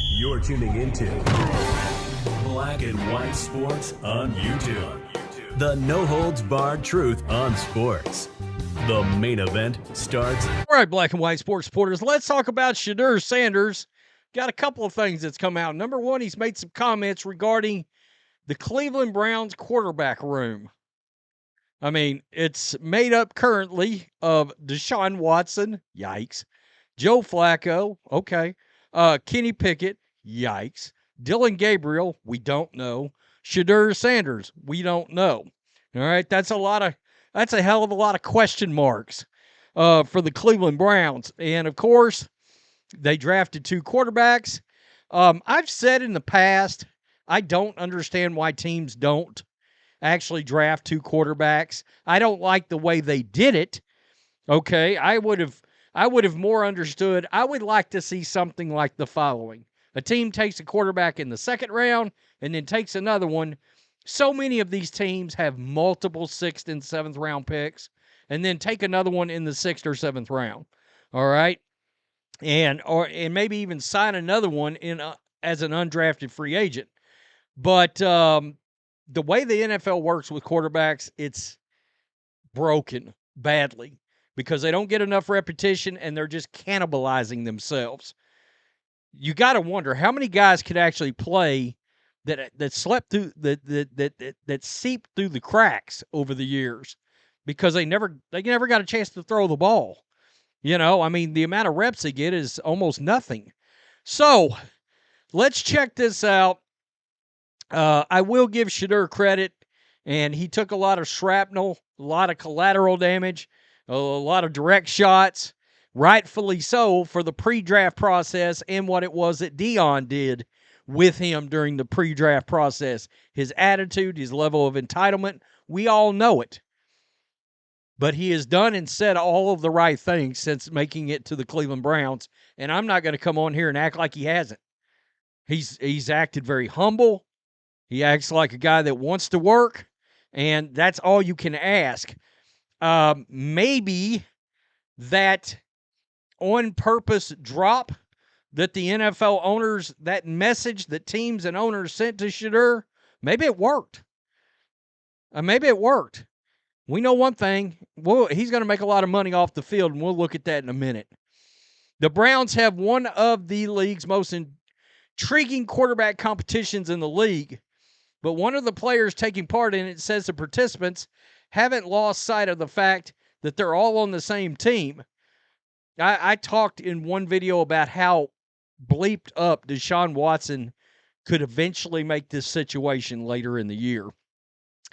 You're tuning into Black and White Sports on YouTube. The no-holds-barred truth on sports. The main event starts. All right, Black and White Sports supporters, let's talk about Shedeur Sanders. Got a couple of things that's come out. Number one, he's made some comments regarding the Cleveland Browns quarterback room. I mean, it's made up currently of Deshaun Watson, yikes, Joe Flacco, okay, Kenny Pickett, yikes, Dillon Gabriel, we don't know, Shedeur Sanders, we don't know. All right, that's a hell of a lot of question marks for the Cleveland Browns. And of course, they drafted 2 quarterbacks. I've said in the past, I don't understand why teams don't actually draft 2 quarterbacks. I don't like the way they did it. Okay, I would have more understood. I would like to see something like the following. A team takes a quarterback in the 2nd round and then takes another one. So many of these teams have multiple 6th and 7th round picks and then take another one in the 6th or 7th round. All right? And maybe even sign another one in as an undrafted free agent. But the way the NFL works with quarterbacks, it's broken badly because they don't get enough repetition and they're just cannibalizing themselves. You got to wonder how many guys could actually play that slept through that seeped through the cracks over the years because they never got a chance to throw the ball. You know, I mean, the amount of reps they get is almost nothing. So let's check this out. I will give Shedeur credit, and he took a lot of shrapnel, a lot of collateral damage, a lot of direct shots, rightfully so, for the pre-draft process and what it was that Dion did with him during the pre-draft process. His attitude, his level of entitlement, we all know it. But he has done and said all of the right things since making it to the Cleveland Browns, and I'm not going to come on here and act like he hasn't. He's acted very humble. He acts like a guy that wants to work, and that's all you can ask. Maybe that on-purpose drop that the NFL owners, that message that teams and owners sent to Shedeur, maybe it worked. Maybe it worked. We know one thing. Well, he's going to make a lot of money off the field, and we'll look at that in a minute. The Browns have one of the league's most intriguing quarterback competitions in the league, but one of the players taking part in it says the participants haven't lost sight of the fact that they're all on the same team. I talked in one video about how bleeped up Deshaun Watson could eventually make this situation later in the year.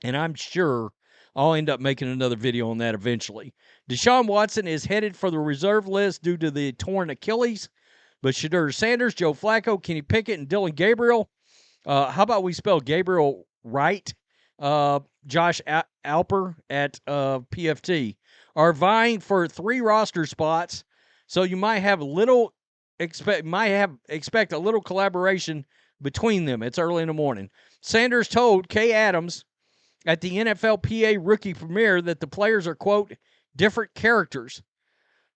And I'm sure I'll end up making another video on that eventually. Deshaun Watson is headed for the reserve list due to the torn Achilles. But Shedeur Sanders, Joe Flacco, Kenny Pickett, and Dillon Gabriel, how about we spell Gabriel right? Josh Alper at PFT are vying for 3 roster spots. So you might have expect a little collaboration between them. It's early in the morning. Sanders told Kay Adams at the NFLPA rookie premiere that the players are, quote, different characters,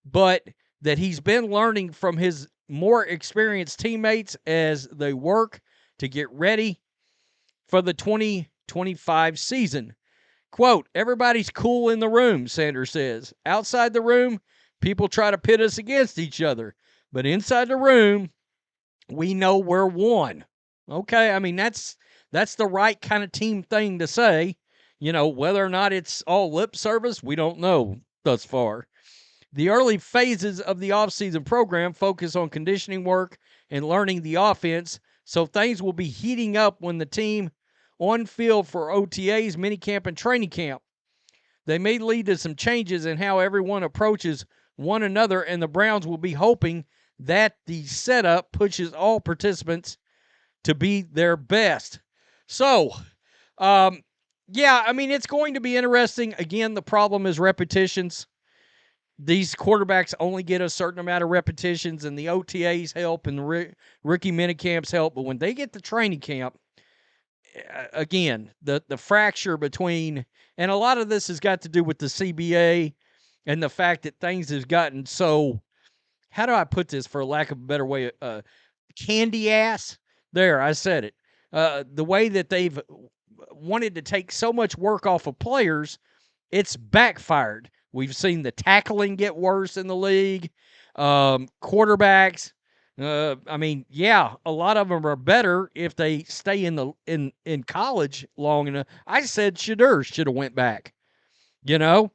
but that he's been learning from his more experienced teammates as they work to get ready for the 2025 season. Quote, everybody's cool in the room, Sanders says. Outside the room, people try to pit us against each other. But inside the room, we know we're one. Okay, I mean, that's the right kind of team thing to say. You know, whether or not it's all lip service, we don't know thus far. The early phases of the offseason program focus on conditioning work and learning the offense, so things will be heating up when the team on field for OTAs, minicamp, and training camp. They may lead to some changes in how everyone approaches one another, and the Browns will be hoping that the setup pushes all participants to be their best. So, yeah, I mean, it's going to be interesting. Again, the problem is repetitions. These quarterbacks only get a certain amount of repetitions, and the OTAs help, and the rookie minicamps help. But when they get to training camp, again, the fracture between, and a lot of this has got to do with the CBA and the fact that things have gotten so how do I put this for lack of a better way? Candy ass. There, I said it. The way that they've wanted to take so much work off of players, it's backfired. We've seen the tackling get worse in the league. Quarterbacks. I mean, yeah, a lot of them are better if they stay in college long enough. I said Shedeur should have went back. You know,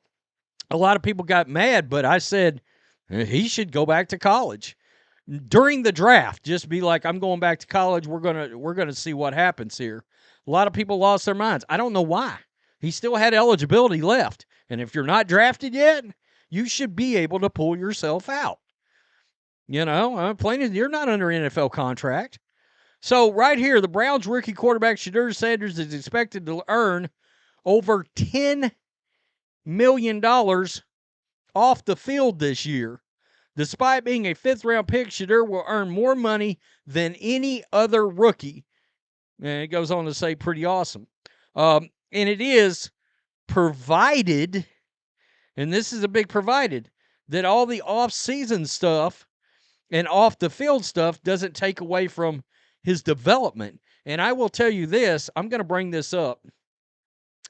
a lot of people got mad, but I said he should go back to college during the draft. Just be like, I'm going back to college. We're gonna see what happens here. A lot of people lost their minds. I don't know why. He still had eligibility left, and if you're not drafted yet, you should be able to pull yourself out. You know, plain you're not under an NFL contract. So right here, the Browns rookie quarterback Shedeur Sanders is expected to earn over $10 million off the field this year. Despite being a fifth-round pick, Shedeur will earn more money than any other rookie. And it goes on to say pretty awesome. And it is provided, and this is a big provided, that all the off-season stuff and off-the-field stuff doesn't take away from his development. And I will tell you this, I'm going to bring this up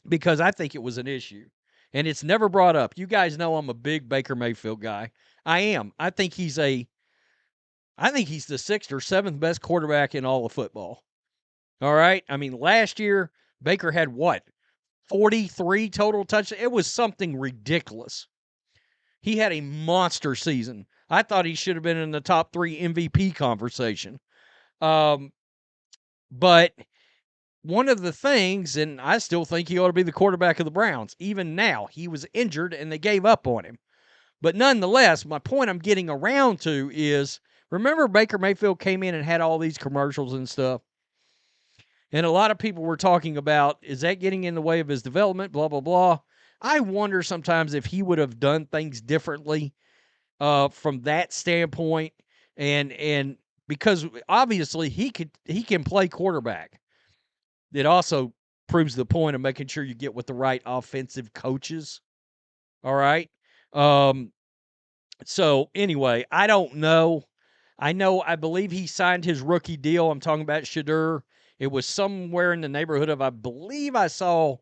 because I think it was an issue. And it's never brought up. You guys know I'm a big Baker Mayfield guy. I am. I think he's the sixth or seventh best quarterback in all of football. All right? I mean, last year, Baker had what? 43 total touchdowns? It was something ridiculous. He had a monster season. I thought he should have been in the top 3 MVP conversation. But one of the things, and I still think he ought to be the quarterback of the Browns, even now, he was injured and they gave up on him. But nonetheless, my point I'm getting around to is, remember Baker Mayfield came in and had all these commercials and stuff? And a lot of people were talking about, is that getting in the way of his development, blah, blah, blah. I wonder sometimes if he would have done things differently from that standpoint. And because obviously he can play quarterback. It also proves the point of making sure you get with the right offensive coaches. All right. So anyway, I don't know. I believe he signed his rookie deal. I'm talking about Shedeur. It was somewhere in the neighborhood of, I believe I saw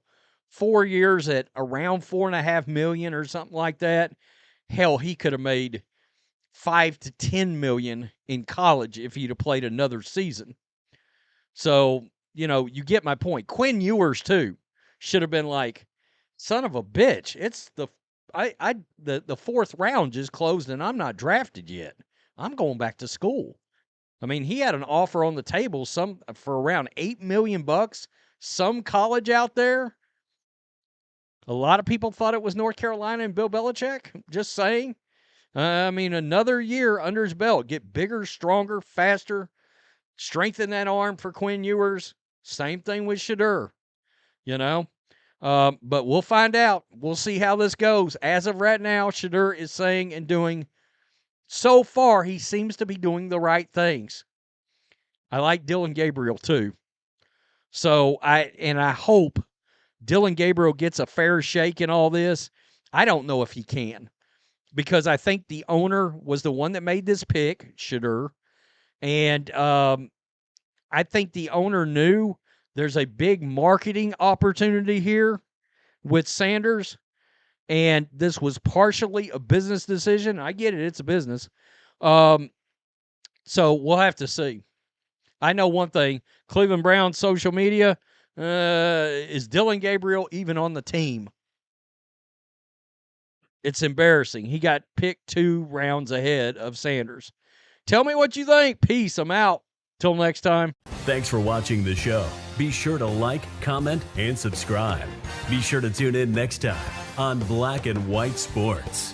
4 years at around $4.5 million or something like that. Hell, he could have made $5 to $10 million in college if he'd have played another season. So, you know, you get my point. Quinn Ewers too should have been like, son of a bitch. It's the 4th round just closed and I'm not drafted yet. I'm going back to school. I mean, he had an offer on the table, some for around $8 million. Some college out there. A lot of people thought it was North Carolina and Bill Belichick. Just saying. I mean, another year under his belt. Get bigger, stronger, faster. Strengthen that arm for Quinn Ewers. Same thing with Shedeur. You know. But we'll find out. We'll see how this goes. As of right now, Shedeur is saying and doing, so far, he seems to be doing the right things. I like Dillon Gabriel too. So I hope Dillon Gabriel gets a fair shake in all this. I don't know if he can, because I think the owner was the one that made this pick, Shedeur. And I think the owner knew there's a big marketing opportunity here with Sanders, and this was partially a business decision. I get it. It's a business. So we'll have to see. I know one thing. Cleveland Browns social media, is Dillon Gabriel even on the team? It's embarrassing. He got picked 2 rounds ahead of Sanders. Tell me what you think. Peace. I'm out. Till next time. Thanks for watching the show. Be sure to like, comment, and subscribe. Be sure to tune in next time on Black and White Sports.